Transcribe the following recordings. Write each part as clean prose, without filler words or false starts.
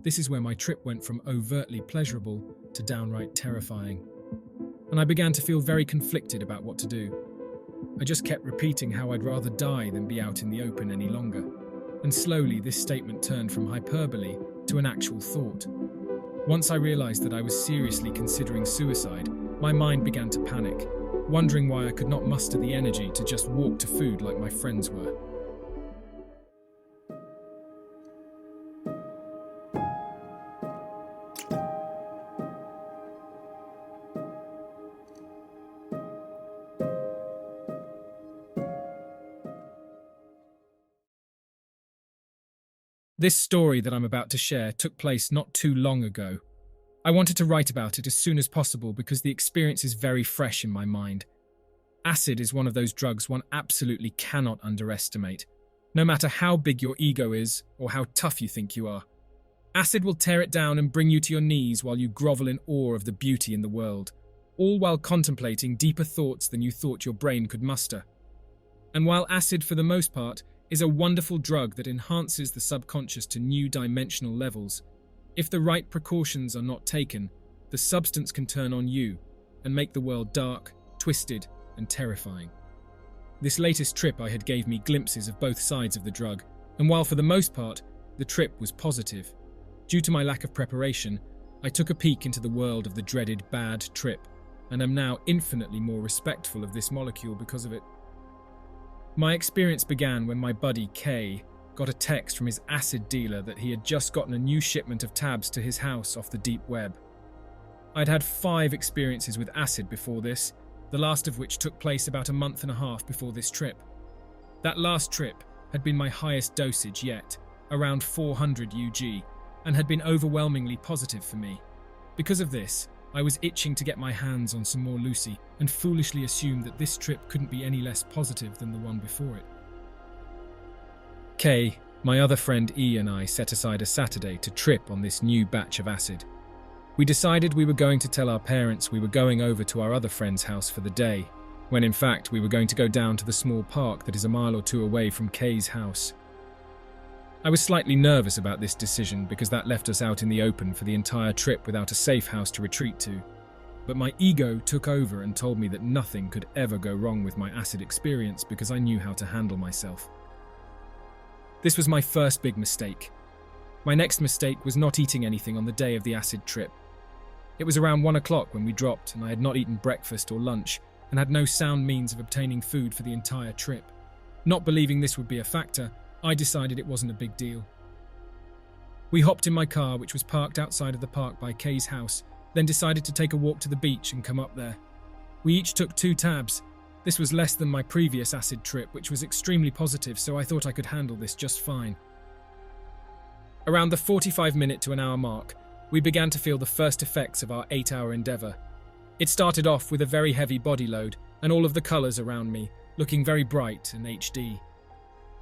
This is where my trip went from overtly pleasurable to downright terrifying. And I began to feel very conflicted about what to do. I just kept repeating how I'd rather die than be out in the open any longer. And slowly this statement turned from hyperbole to an actual thought. Once I realized that I was seriously considering suicide, my mind began to panic, wondering why I could not muster the energy to just walk to food like my friends were. This story that I'm about to share took place not too long ago. I wanted to write about it as soon as possible because the experience is very fresh in my mind. Acid is one of those drugs one absolutely cannot underestimate. No matter how big your ego is or how tough you think you are, acid will tear it down and bring you to your knees while you grovel in awe of the beauty in the world, all while contemplating deeper thoughts than you thought your brain could muster. And while acid, for the most part, is a wonderful drug that enhances the subconscious to new dimensional levels, if the right precautions are not taken, the substance can turn on you and make the world dark, twisted, and terrifying. This latest trip I had gave me glimpses of both sides of the drug, and while for the most part, the trip was positive, due to my lack of preparation, I took a peek into the world of the dreaded bad trip, and am now infinitely more respectful of this molecule because of it. My experience began when my buddy Kay got a text from his acid dealer that he had just gotten a new shipment of tabs to his house off the deep web. I'd had 5 experiences with acid before this, the last of which took place about a month and a half before this trip. That last trip had been my highest dosage yet, around 400 UG, and had been overwhelmingly positive for me. Because of this, I was itching to get my hands on some more Lucy and foolishly assumed that this trip couldn't be any less positive than the one before it. Kay, my other friend E, and I set aside a Saturday to trip on this new batch of acid. We decided we were going to tell our parents we were going over to our other friend's house for the day, when in fact we were going to go down to the small park that is a mile or two away from Kay's house. I was slightly nervous about this decision because that left us out in the open for the entire trip without a safe house to retreat to. But my ego took over and told me that nothing could ever go wrong with my acid experience because I knew how to handle myself. This was my first big mistake. My next mistake was not eating anything on the day of the acid trip. It was around 1 o'clock when we dropped, and I had not eaten breakfast or lunch and had no sound means of obtaining food for the entire trip. Not believing this would be a factor, I decided it wasn't a big deal. We hopped in my car, which was parked outside of the park by Kay's house, then decided to take a walk to the beach and come up there. We each took 2 tabs. This was less than my previous acid trip, which was extremely positive, so I thought I could handle this just fine. Around the 45-minute to an hour mark, we began to feel the first effects of our 8-hour endeavour. It started off with a very heavy body load, and all of the colours around me looking very bright and HD.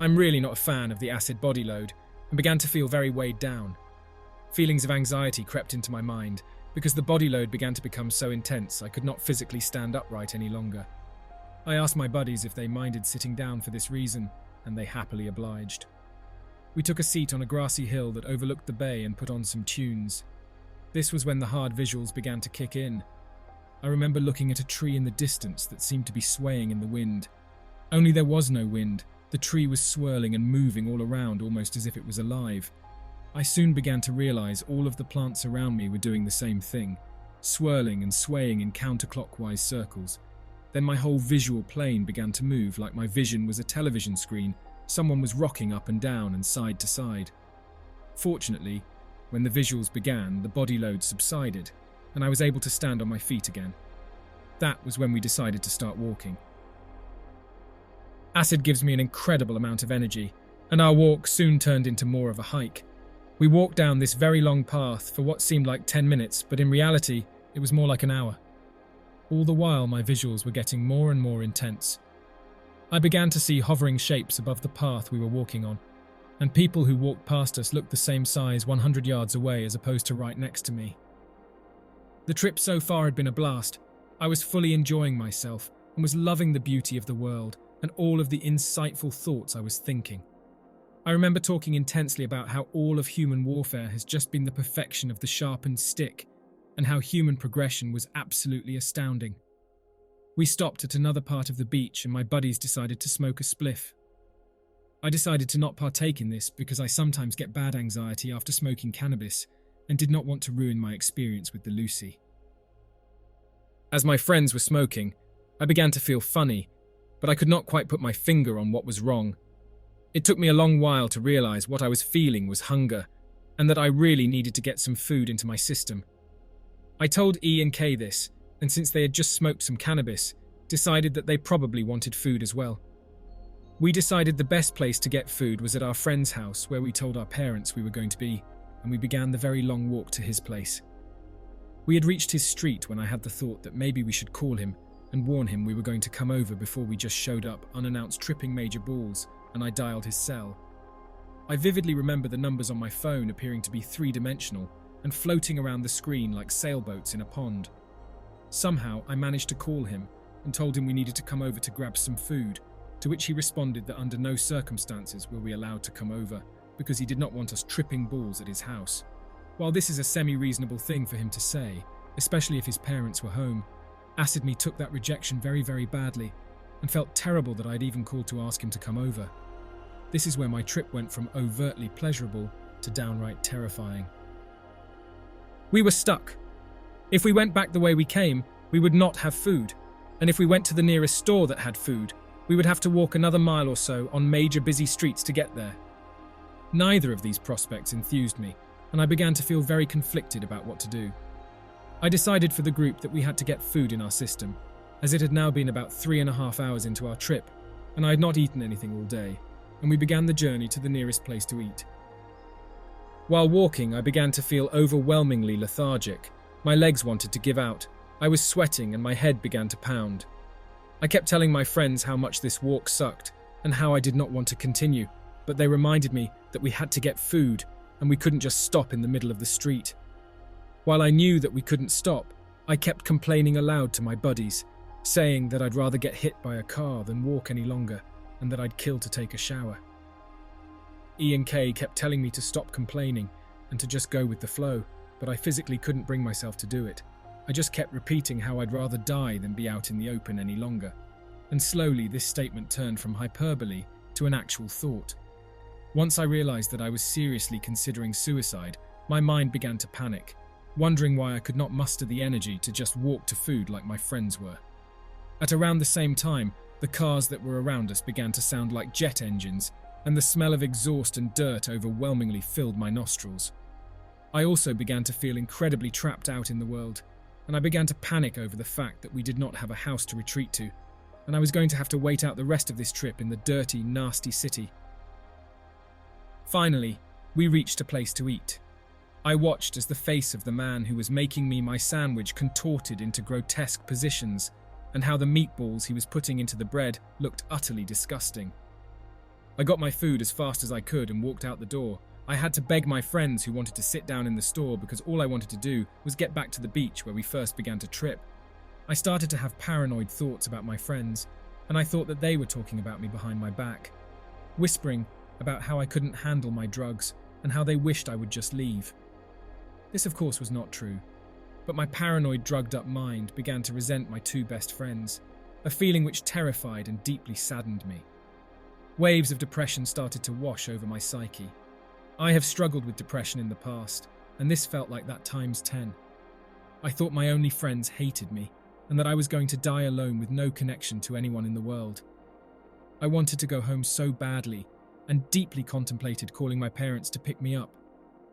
I'm really not a fan of the acid body load, and began to feel very weighed down. Feelings of anxiety crept into my mind, because the body load began to become so intense I could not physically stand upright any longer. I asked my buddies if they minded sitting down for this reason, and they happily obliged. We took a seat on a grassy hill that overlooked the bay and put on some tunes. This was when the hard visuals began to kick in. I remember looking at a tree in the distance that seemed to be swaying in the wind. Only there was no wind. The tree was swirling and moving all around almost as if it was alive. I soon began to realize all of the plants around me were doing the same thing, swirling and swaying in counterclockwise circles. Then my whole visual plane began to move like my vision was a television screen. Someone was rocking up and down and side to side. Fortunately, when the visuals began, the body load subsided, and I was able to stand on my feet again. That was when we decided to start walking. Acid gives me an incredible amount of energy, and our walk soon turned into more of a hike. We walked down this very long path for what seemed like 10 minutes, but in reality, it was more like an hour. All the while, my visuals were getting more and more intense. I began to see hovering shapes above the path we were walking on, and people who walked past us looked the same size 100 yards away as opposed to right next to me. The trip so far had been a blast. I was fully enjoying myself and was loving the beauty of the world and all of the insightful thoughts I was thinking. I remember talking intensely about how all of human warfare has just been the perfection of the sharpened stick, and how human progression was absolutely astounding. We stopped at another part of the beach and my buddies decided to smoke a spliff. I decided to not partake in this because I sometimes get bad anxiety after smoking cannabis and did not want to ruin my experience with the Lucy. As my friends were smoking, I began to feel funny, but I could not quite put my finger on what was wrong. It took me a long while to realize what I was feeling was hunger, and that I really needed to get some food into my system. I told E and K this, and since they had just smoked some cannabis, decided that they probably wanted food as well. We decided the best place to get food was at our friend's house where we told our parents we were going to be, and we began the very long walk to his place. We had reached his street when I had the thought that maybe we should call him and warn him we were going to come over before we just showed up unannounced tripping major balls, and I dialed his cell. I vividly remember the numbers on my phone appearing to be three-dimensional and floating around the screen like sailboats in a pond. Somehow I managed to call him and told him we needed to come over to grab some food, to which he responded that under no circumstances were we allowed to come over because he did not want us tripping balls at his house. While this is a semi-reasonable thing for him to say, especially if his parents were home, Acid Me took that rejection very, very badly and felt terrible that I'd even called to ask him to come over. This is where my trip went from overtly pleasurable to downright terrifying. We were stuck. If we went back the way we came, we would not have food, and if we went to the nearest store that had food, we would have to walk another mile or so on major busy streets to get there. Neither of these prospects enthused me, and I began to feel very conflicted about what to do. I decided for the group that we had to get food in our system, as it had now been about 3.5 hours into our trip, and I had not eaten anything all day, and we began the journey to the nearest place to eat. While walking, I began to feel overwhelmingly lethargic. My legs wanted to give out. I was sweating and my head began to pound. I kept telling my friends how much this walk sucked and how I did not want to continue, but they reminded me that we had to get food and we couldn't just stop in the middle of the street. While I knew that we couldn't stop, I kept complaining aloud to my buddies, saying that I'd rather get hit by a car than walk any longer and that I'd kill to take a shower. E and K kept telling me to stop complaining and to just go with the flow, but I physically couldn't bring myself to do it. I just kept repeating how I'd rather die than be out in the open any longer. And slowly this statement turned from hyperbole to an actual thought. Once I realized that I was seriously considering suicide, my mind began to panic, wondering why I could not muster the energy to just walk to food like my friends were. At around the same time, the cars that were around us began to sound like jet engines, and the smell of exhaust and dirt overwhelmingly filled my nostrils. I also began to feel incredibly trapped out in the world, and I began to panic over the fact that we did not have a house to retreat to, and I was going to have to wait out the rest of this trip in the dirty, nasty city. Finally, we reached a place to eat. I watched as the face of the man who was making me my sandwich contorted into grotesque positions, and how the meatballs he was putting into the bread looked utterly disgusting. I got my food as fast as I could and walked out the door. I had to beg my friends who wanted to sit down in the store because all I wanted to do was get back to the beach where we first began to trip. I started to have paranoid thoughts about my friends, and I thought that they were talking about me behind my back, whispering about how I couldn't handle my drugs and how they wished I would just leave. This of course was not true, but my paranoid drugged-up mind began to resent my two best friends, a feeling which terrified and deeply saddened me. Waves of depression started to wash over my psyche. I have struggled with depression in the past, and this felt like that times 10. I thought my only friends hated me, and that I was going to die alone with no connection to anyone in the world. I wanted to go home so badly, and deeply contemplated calling my parents to pick me up,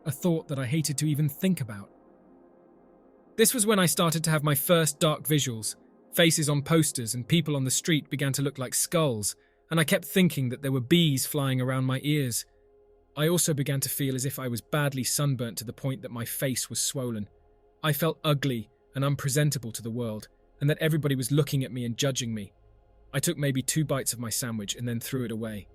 a thought that I hated to even think about. This was when I started to have my first dark visuals. Faces on posters and people on the street began to look like skulls, and I kept thinking that there were bees flying around my ears. I also began to feel as if I was badly sunburnt to the point that my face was swollen. I felt ugly and unpresentable to the world, and that everybody was looking at me and judging me. I took maybe 2 bites of my sandwich and then threw it away.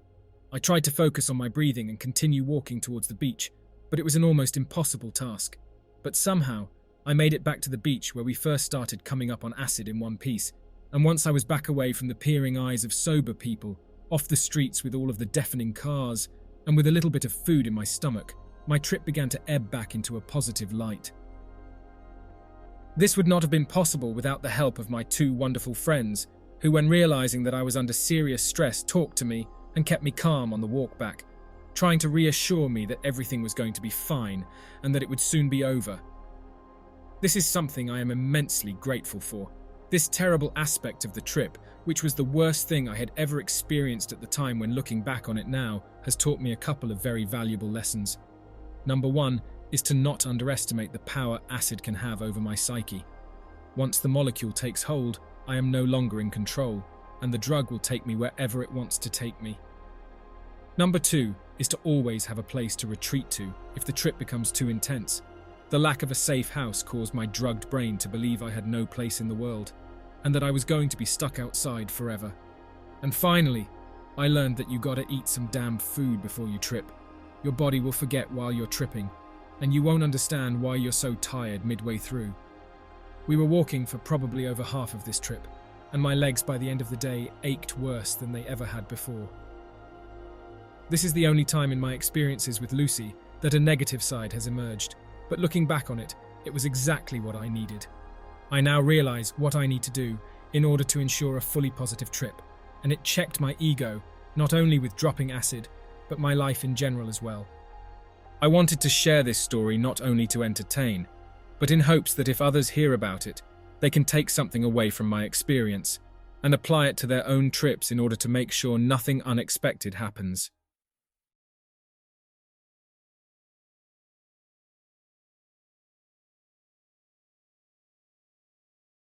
I tried to focus on my breathing and continue walking towards the beach, but it was an almost impossible task. But somehow, I made it back to the beach where we first started coming up on acid in one piece, and once I was back away from the peering eyes of sober people, off the streets with all of the deafening cars, and with a little bit of food in my stomach, my trip began to ebb back into a positive light. This would not have been possible without the help of my two wonderful friends, who, when realizing that I was under serious stress, talked to me and kept me calm on the walk back, trying to reassure me that everything was going to be fine and that it would soon be over. This is something I am immensely grateful for. This terrible aspect of the trip, which was the worst thing I had ever experienced at the time, when looking back on it now, has taught me a couple of very valuable lessons. Number one is to not underestimate the power acid can have over my psyche. Once the molecule takes hold, I am no longer in control, and the drug will take me wherever it wants to take me. Number two is to always have a place to retreat to if the trip becomes too intense. The lack of a safe house caused my drugged brain to believe I had no place in the world, and that I was going to be stuck outside forever. And finally, I learned that you gotta eat some damn food before you trip. Your body will forget while you're tripping, and you won't understand why you're so tired midway through. We were walking for probably over half of this trip, and my legs by the end of the day ached worse than they ever had before. This is the only time in my experiences with Lucy that a negative side has emerged, but looking back on it, it was exactly what I needed. I now realize what I need to do in order to ensure a fully positive trip, and it checked my ego, not only with dropping acid, but my life in general as well. I wanted to share this story not only to entertain, but in hopes that if others hear about it, they can take something away from my experience and apply it to their own trips in order to make sure nothing unexpected happens.